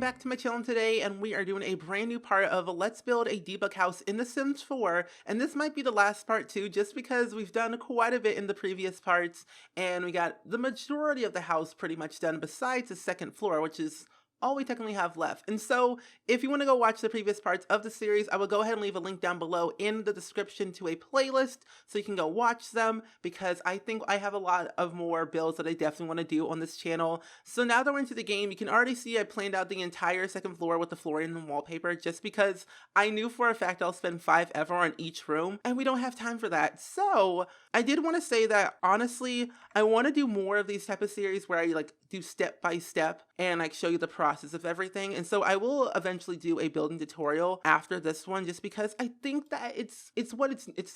back to my channel today, and we are doing a brand new part of Let's Build a Debug House in The Sims 4, and this might be the last part too, just because we've done quite a bit in the previous parts, and we got the majority of the house pretty much done besides the second floor, which is all we technically have left. And so if you want to go watch the previous parts of the series, I will go ahead and leave a link down below in the description to a playlist so you can go watch them, because I think I have a lot of more builds that I definitely want to do on this channel. So now that we're into the game, you can already see I planned out the entire second floor with the flooring and wallpaper, just because I knew for a fact I'll spend 5 ever on each room, and we don't have time for that. So I did want to say that honestly, I want to do more of these type of series where I like do step by step and like show you the process of everything. And so I will eventually do a building tutorial after this one, just because I think that it's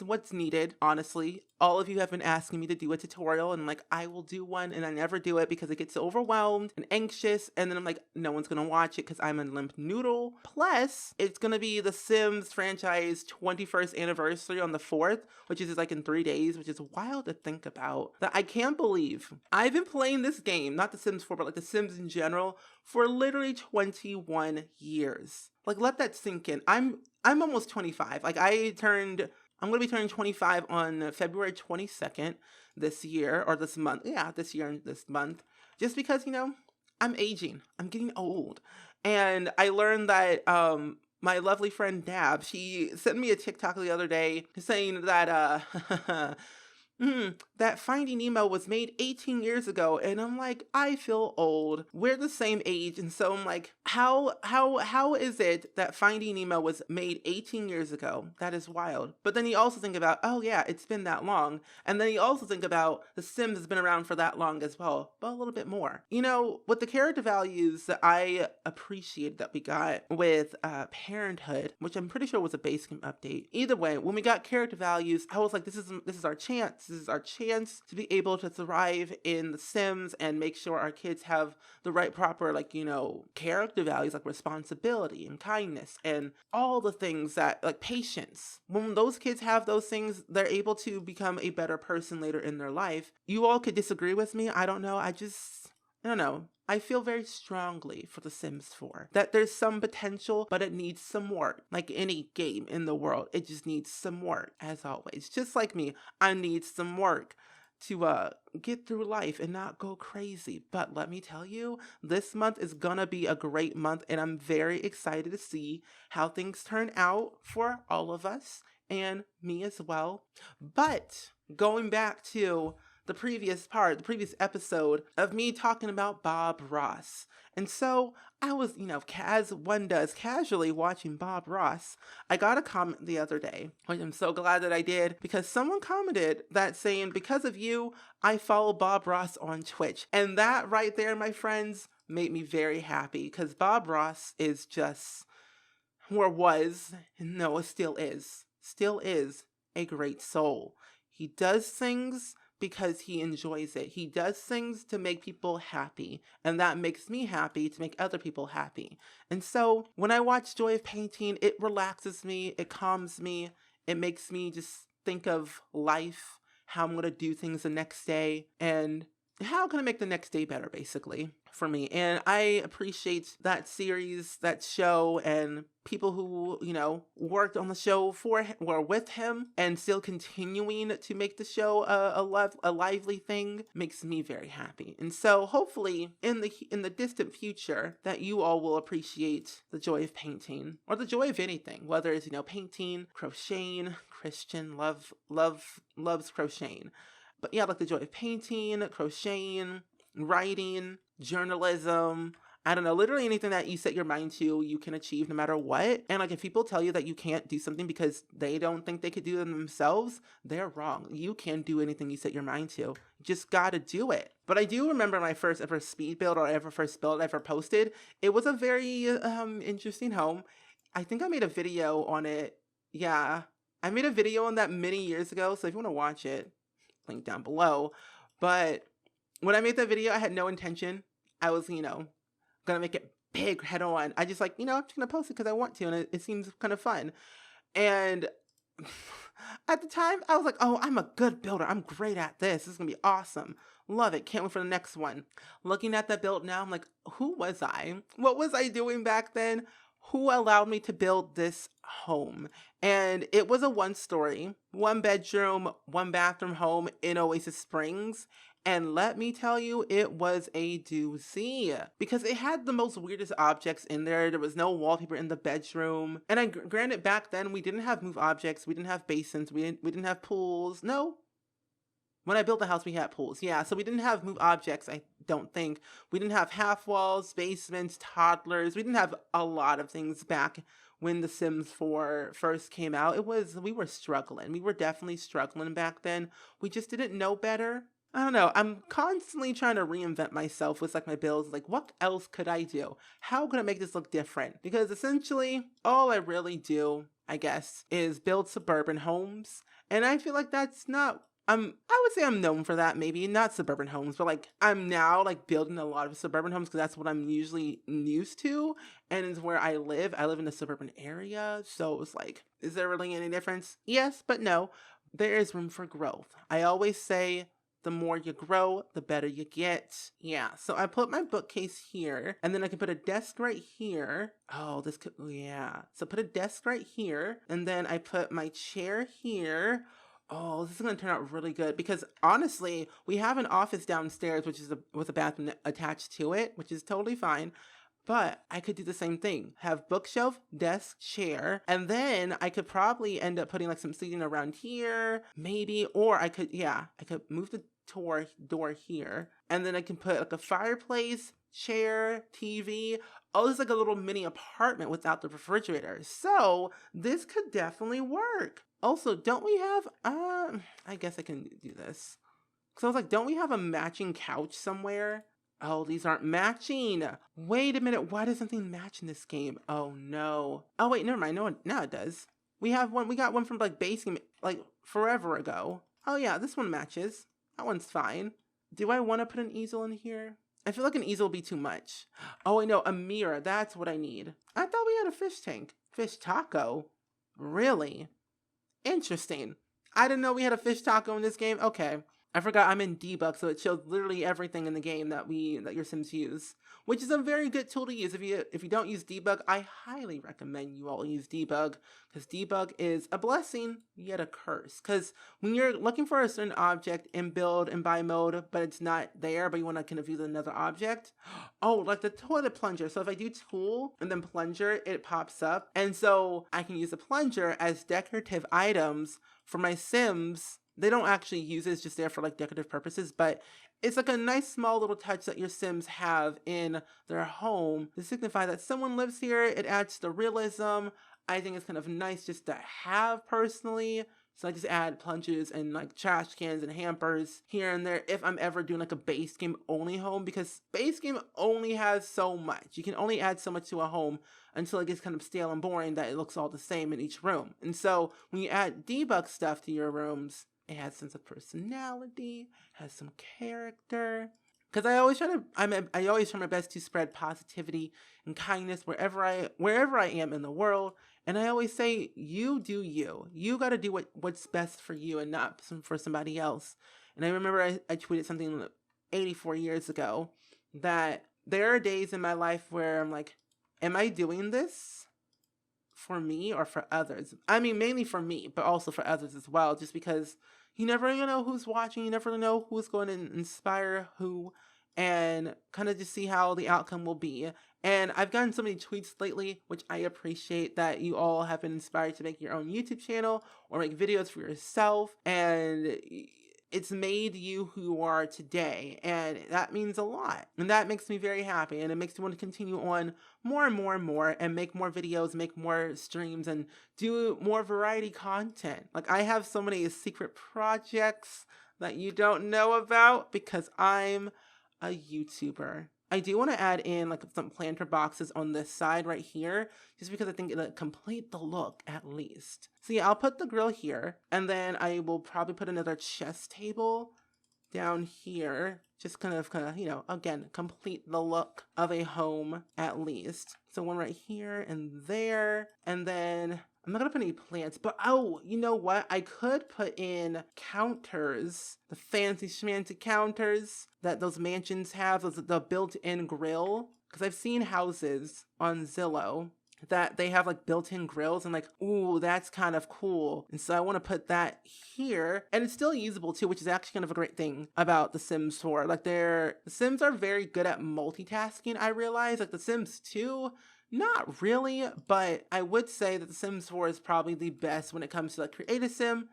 what's needed. Honestly, all of you have been asking me to do a tutorial, and like I will do one, and I never do it because it gets overwhelmed and anxious, and then I'm like, no one's gonna watch it because I'm a limp noodle. Plus, it's gonna be the Sims franchise 21st anniversary on the 4th, which is like in 3 days, which is wild to think about. That I can't believe I've been playing this game, not the Sims 4, but like the Sims in general, for literally 21 years. Like, let that sink in. I'm almost 25. Like, I'm going to be turning 25 on February 22nd this year, or this month. Yeah, this year and this month. Just because, you know, I'm aging. I'm getting old. And I learned that my lovely friend Dab, she sent me a TikTok the other day saying that that Finding Nemo was made 18 years ago, and I'm like, I feel old. We're the same age, and so I'm like, how is it that Finding Nemo was made 18 years ago? That is wild. But then you also think about, oh yeah, it's been that long, and then you also think about The Sims has been around for that long as well, but a little bit more. You know, with the character values that I appreciate that we got with Parenthood, which I'm pretty sure was a base game update. Either way, when we got character values, I was like, this is our chance. This is our chance to be able to thrive in The Sims and make sure our kids have the right proper, like, you know, character values like responsibility and kindness and all the things that, like, patience. When those kids have those things, they're able to become a better person later in their life. You all could disagree with me. I don't know. I don't know. I feel very strongly for The Sims 4. That there's some potential, but it needs some work. Like any game in the world, it just needs some work, as always. Just like me, I need some work to get through life and not go crazy. But let me tell you, this month is gonna be a great month, and I'm very excited to see how things turn out for all of us, and me as well. But going back to the previous episode of me talking about Bob Ross. And so I was, you know, as one does, casually watching Bob Ross. I got a comment the other day, which I'm so glad that I did, because someone commented that saying, because of you, I follow Bob Ross on Twitch. And that right there, my friends, made me very happy, because Bob Ross is just, or was, no, it still is a great soul. He does things because he enjoys it. He does things to make people happy, and that makes me happy to make other people happy. And so when I watch Joy of Painting, it relaxes me, it calms me, it makes me just think of life, how I'm going to do things the next day, and how can I make the next day better, basically, for me. And I appreciate that series, that show, and people who, you know, worked on the show for him, or with him, and still continuing to make the show a lively thing, makes me very happy. And so hopefully in the distant future that you all will appreciate the joy of painting, or the joy of anything, whether it's, you know, painting, crocheting. Christian loves crocheting. But yeah, like the joy of painting, crocheting, writing, journalism, I don't know, literally anything that you set your mind to, you can achieve no matter what. And like, if people tell you that you can't do something because they don't think they could do it themselves, they're wrong. You can do anything you set your mind to. You just gotta do it. But I do remember my first ever speed build, or first build I ever posted. It was a very interesting home. I think I made a video on it. Yeah, I made a video on that many years ago, so if you want to watch it, link down below. But when I made that video, I had no intention. I was, you know, gonna make it big head on. I just like, you know, I'm just gonna post it because I want to, and it seems kind of fun. And At the time, I was like, oh, I'm a good builder. I'm great at this. This is going to be awesome. Love it. Can't wait for the next one. Looking at that build now, I'm like, who was I? What was I doing back then? Who allowed me to build this home? And it was a 1-story, 1-bedroom, 1-bathroom home in Oasis Springs. And let me tell you, it was a doozy because it had the most weirdest objects in there. There was no wallpaper in the bedroom. And granted, back then we didn't have move objects. We didn't have basins. We didn't have pools. No. When I built the house, we had pools. Yeah, so we didn't have move objects, I don't think. We didn't have half walls, basements, toddlers. We didn't have a lot of things back when The Sims 4 first came out. We were struggling. We were definitely struggling back then. We just didn't know better. I don't know. I'm constantly trying to reinvent myself with like my builds. Like, what else could I do? How could I make this look different? Because essentially, all I really do, I guess, is build suburban homes. And I feel like that's not I would say I'm known for that, maybe not suburban homes, but like I'm now like building a lot of suburban homes because that's what I'm usually used to, and is where I live. I live in a suburban area, so it's like, is there really any difference? Yes, but no. There is room for growth. I always say the more you grow, the better you get. Yeah, so I put my bookcase here, and then I can put a desk right here. Oh, this could, yeah. So put a desk right here, and then I put my chair here. Oh, this is going to turn out really good because honestly, we have an office downstairs, which is with a bathroom attached to it, which is totally fine. But I could do the same thing. Have bookshelf, desk, chair, and then I could probably end up putting like some seating around here, maybe, or I could move the door here, and then I can put like a fireplace, chair, TV. Oh, it's like a little mini apartment without the refrigerator. So this could definitely work. Also, don't we have, I guess I can do this. So I was like, don't we have a matching couch somewhere? Oh, these aren't matching. Wait a minute. Why does something match in this game? Oh, no. Oh, wait, never mind. No, now it does. We got one from like base game, like forever ago. Oh, yeah, this one matches. That one's fine. Do I want to put an easel in here? I feel like an easel would be too much. Oh, I know. A mirror. That's what I need. I thought we had a fish tank. Fish taco? Really? Interesting. I didn't know we had a fish taco in this game. Okay. I forgot I'm in Debug, so it shows literally everything in the game that your Sims use, which is a very good tool to use. If you don't use Debug, I highly recommend you all use Debug, because Debug is a blessing yet a curse. Because when you're looking for a certain object in build and buy mode, but it's not there, but you want to kind of use another object, oh, like the toilet plunger. So if I do tool and then plunger, it pops up, and so I can use the plunger as decorative items for my Sims. They don't actually use it, it's just there for like decorative purposes, but it's like a nice small little touch that your Sims have in their home to signify that someone lives here. It adds to the realism. I think it's kind of nice just to have personally. So I just add plunges and like trash cans and hampers here and there if I'm ever doing like a base game only home, because base game only has so much. You can only add so much to a home until it gets kind of stale and boring that it looks all the same in each room. And so when you add debug stuff to your rooms, it has a sense of personality, has some character. Because I always try my best to spread positivity and kindness wherever I am in the world. And I always say, you do you. You got to do what's best for you and not for somebody else. And I remember I tweeted something 84 years ago that there are days in my life where I'm like, am I doing this for me or for others? I mean, mainly for me, but also for others as well, just because you never really know who's watching, you never really know who's going to inspire who, and kind of just see how the outcome will be. And I've gotten so many tweets lately, which I appreciate, that you all have been inspired to make your own YouTube channel or make videos for yourself, and it's made you who you are today, and that means a lot. And that makes me very happy, and it makes me want to continue on more and more and more, and make more videos, make more streams, and do more variety content. Like, I have so many secret projects that you don't know about because I'm a YouTuber. I do want to add in like some planter boxes on this side right here, just because I think it'll complete the look at least. So yeah, I'll put the grill here, and then I will probably put another chess table down here, just kind of, you know, again, complete the look of a home at least. So one right here and there, and then I'm not gonna put any plants, but oh, you know what? I could put in counters, the fancy schmancy counters that those mansions have, the built-in grill. Because I've seen houses on Zillow that they have like built-in grills and like, ooh, that's kind of cool. And so I want to put that here, and it's still usable too, which is actually kind of a great thing about The Sims 4. Like the Sims are very good at multitasking, I realize. Like The Sims 2, not really, but I would say that The Sims 4 is probably the best when it comes to like create a sim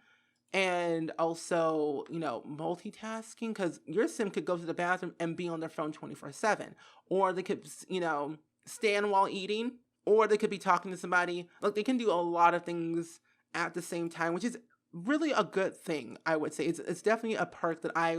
and also, you know, multitasking, because your sim could go to the bathroom and be on their phone 24/7, or they could, you know, stand while eating, or they could be talking to somebody. Like they can do a lot of things at the same time, which is really a good thing, I would say. It's definitely a perk that I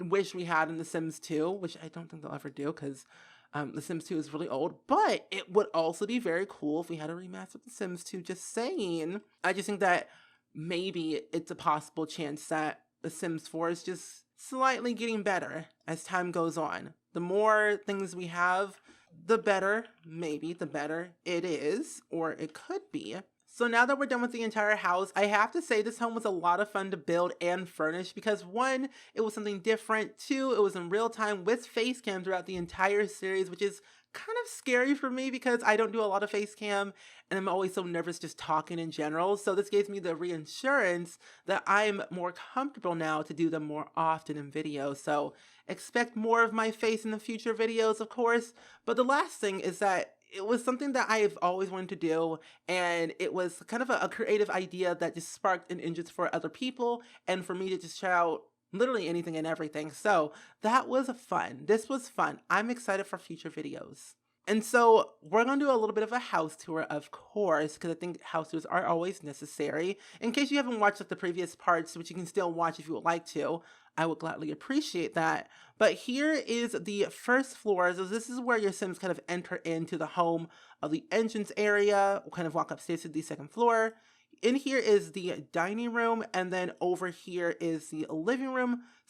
wish we had in The Sims 2, which I don't think they'll ever do because The Sims 2 is really old, but it would also be very cool if we had a remaster of The Sims 2, just saying. I just think that maybe it's a possible chance that The Sims 4 is just slightly getting better as time goes on. The more things we have, the better, maybe the better it is, or it could be. So now that we're done with the entire house, I have to say this home was a lot of fun to build and furnish because 1, it was something different. 2, it was in real time with face cam throughout the entire series, which is kind of scary for me because I don't do a lot of face cam and I'm always so nervous just talking in general. So this gives me the reassurance that I'm more comfortable now to do them more often in videos. So expect more of my face in the future videos, of course. But the last thing is that it was something that I've always wanted to do, and it was kind of a creative idea that just sparked an interest for other people and for me to just try out literally anything and everything. So that was fun. This was fun. I'm excited for future videos. And so we're going to do a little bit of a house tour, of course, because I think house tours are always necessary. In case you haven't watched like the previous parts, which you can still watch if you would like to, I would gladly appreciate that. But here is the first floor. So this is where your Sims kind of enter into the home of the entrance area. We'll kind of walk upstairs to the second floor. In here is the dining room, and then over here is the living room /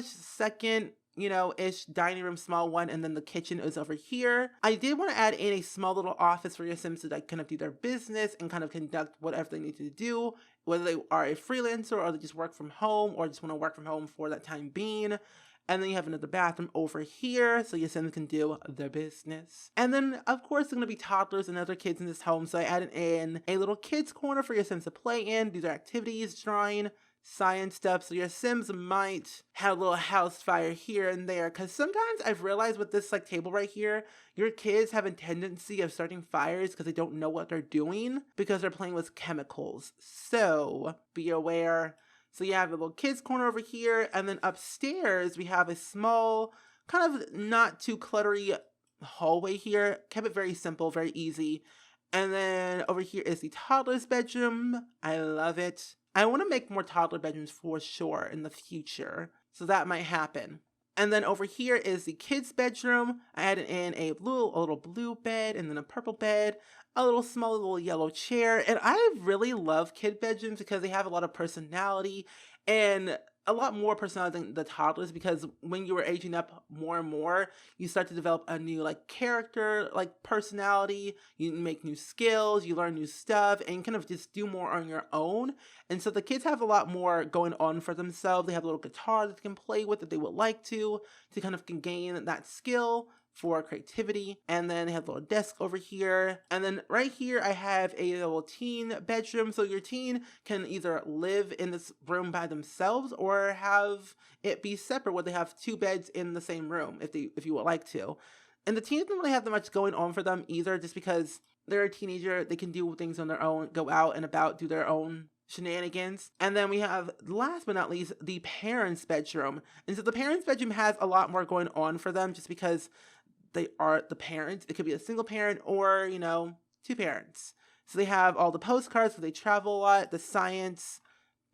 second, you know, ish dining room, small one, and then the kitchen is over here. I did want to add in a small little office for your Sims to like kind of do their business and kind of conduct whatever they need to do, whether they are a freelancer or they just work from home or just want to work from home for that time being. And then you have another bathroom over here so your Sims can do their business. And then, of course, there's going to be toddlers and other kids in this home. So I added in a little kids corner for your Sims to play in, do their activities, drawing, science stuff. So your Sims might have a little house fire here and there. Because sometimes I've realized with this like table right here, your kids have a tendency of starting fires because they don't know what they're doing because they're playing with chemicals. So be aware. So you have a little kids corner over here, and then upstairs we have a small, kind of not too cluttery hallway here. Kept it very simple, very easy. And then over here is the toddler's bedroom. I love it. I want to make more toddler bedrooms for sure in the future, so that might happen. And then over here is the kids' bedroom. I added in a little blue bed and then a purple bed, a little small little yellow chair. And I really love kid bedrooms because they have a lot of personality and a lot more personality than the toddlers, because when you are aging up more and more, you start to develop a new like character, like personality, you make new skills, you learn new stuff, and you kind of just do more on your own. And so the kids have a lot more going on for themselves. They have a little guitar that they can play with that they would like to kind of gain that skill for creativity. And then they have a little desk over here. And then right here, I have a little teen bedroom. So your teen can either live in this room by themselves or have it be separate where they have 2 beds in the same room if you would like to. And the teens don't really have that much going on for them either, just because they're a teenager. They can do things on their own, go out and about, do their own shenanigans. And then we have, last but not least, the parents' bedroom. And so the parents' bedroom has a lot more going on for them just because they are the parents. It could be a single parent or, you know, 2 parents. So they have all the postcards, so they travel a lot, the science,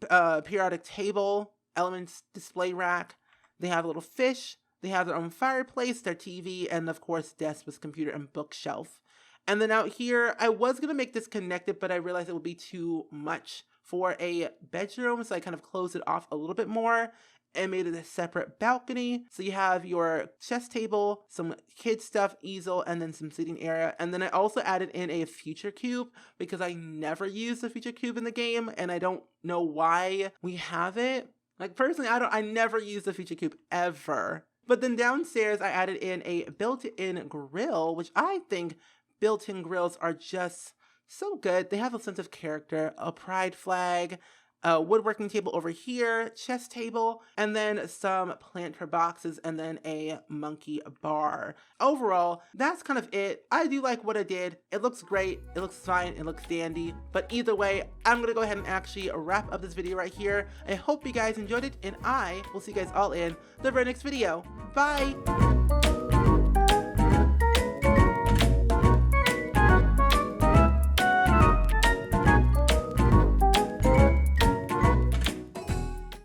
periodic table, elements display rack. They have a little fish. They have their own fireplace, their TV, and of course, desk with computer and bookshelf. And then out here, I was going to make this connected, but I realized it would be too much for a bedroom, so I kind of closed it off a little bit more. and made it a separate balcony. So you have your chess table, some kid stuff, easel, and then some seating area. And then I also added in a feature cube because I never used the feature cube in the game, and I don't know why we have it. Like personally, I never use the feature cube ever. But then downstairs, I added in a built-in grill, which I think built-in grills are just so good. They have a sense of character, a pride flag, a woodworking table over here, chess table, and then some planter boxes, and then a monkey bar. Overall, that's kind of it. I do like what I did. It looks great. It looks fine. It looks dandy. But either way, I'm going to go ahead and actually wrap up this video right here. I hope you guys enjoyed it, and I will see you guys all in the very next video. Bye!